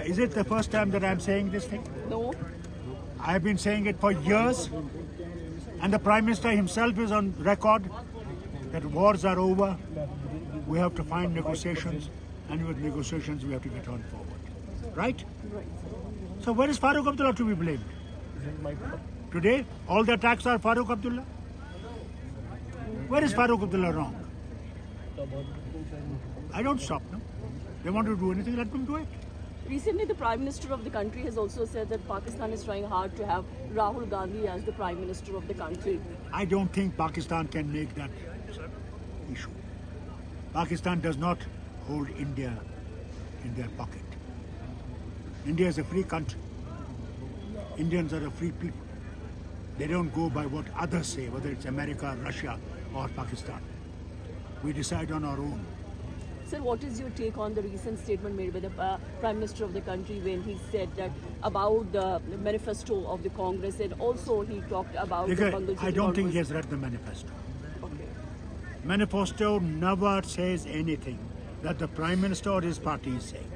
Is it the first time that I'm saying this thing? No. I've been saying it for years, and the Prime Minister himself is on record that wars are over. We have to find negotiations, and with negotiations we have to get on forward. Right? Right. So where is Farooq Abdullah to be blamed? Today, all the attacks are Farooq Abdullah. Where is Farooq Abdullah wrong? I don't stop them. They want to do anything, let them do it. Recently, the Prime Minister of the country has also said that Pakistan is trying hard to have Rahul Gandhi as the Prime Minister of the country. I don't think Pakistan can make that issue. Pakistan does not hold India in their pocket. India is a free country. Indians are a free people. They don't go by what others say, whether it's America, Russia, or Pakistan. We decide on our own. Sir, what is your take on the recent statement made by the Prime Minister of the country when he said that about the manifesto of the Congress, and also he talked about the Bengal I don't think he has read the manifesto. Okay. Manifesto never says anything that the Prime Minister or his party is saying.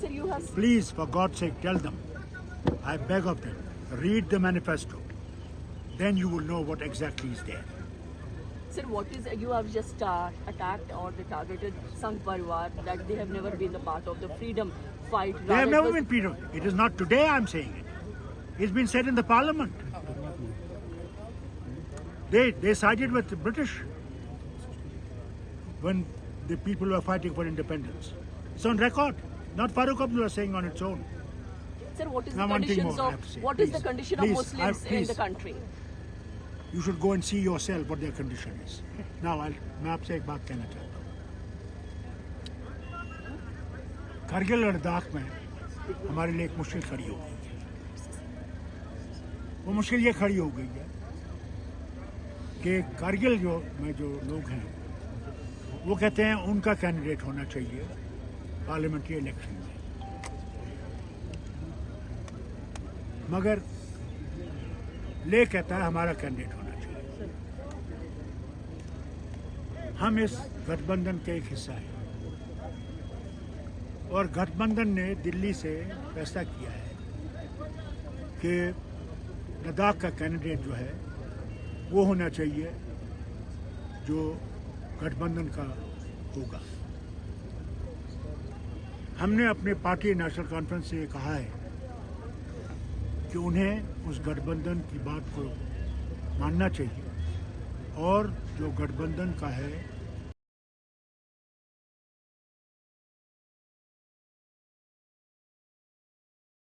Sir, you have... Please, for God's sake, tell them, I beg of them, read the manifesto. Then you will know what exactly is there. Sir, what is, you have just attacked or targeted Sangh Parivar, that they have never been the part of the freedom fight. They have never been freedom. It is not today I'm saying it. It's been said in the parliament. They sided with the British when the people were fighting for independence. It's on record. Not Farooq Abdullah saying on its own. Sir, what is now the conditions of the condition of Muslims in the country? You should go and see yourself what their condition is. Now, मैं आपसे एक बात कहना चाहता हूँ। कारगिल लद्दाख में हमारे लिए एक मुश्किल खड़ी हो गई है। वो मुश्किल ये खड़ी हो गई है कि कारगिल में जो लोग हैं, वो कहते हैं उनका कैंडिडेट होना चाहिए पार्लियामेंट्री इलेक्शन में, मगर ले कहता है हमारा कैंडिडेट होना चाहिए। हम इस गठबंधन के एक हिस्सा हैं और गठबंधन ने दिल्ली से फैसला किया है कि लद्दाख का कैंडिडेट जो है वो होना चाहिए जो गठबंधन का होगा। हमने अपने पार्टी नेशनल कॉन्फ्रेंस से कहा है कि उन्हें उस गठबंधन की बात को मानना चाहिए और जो गठबंधन का है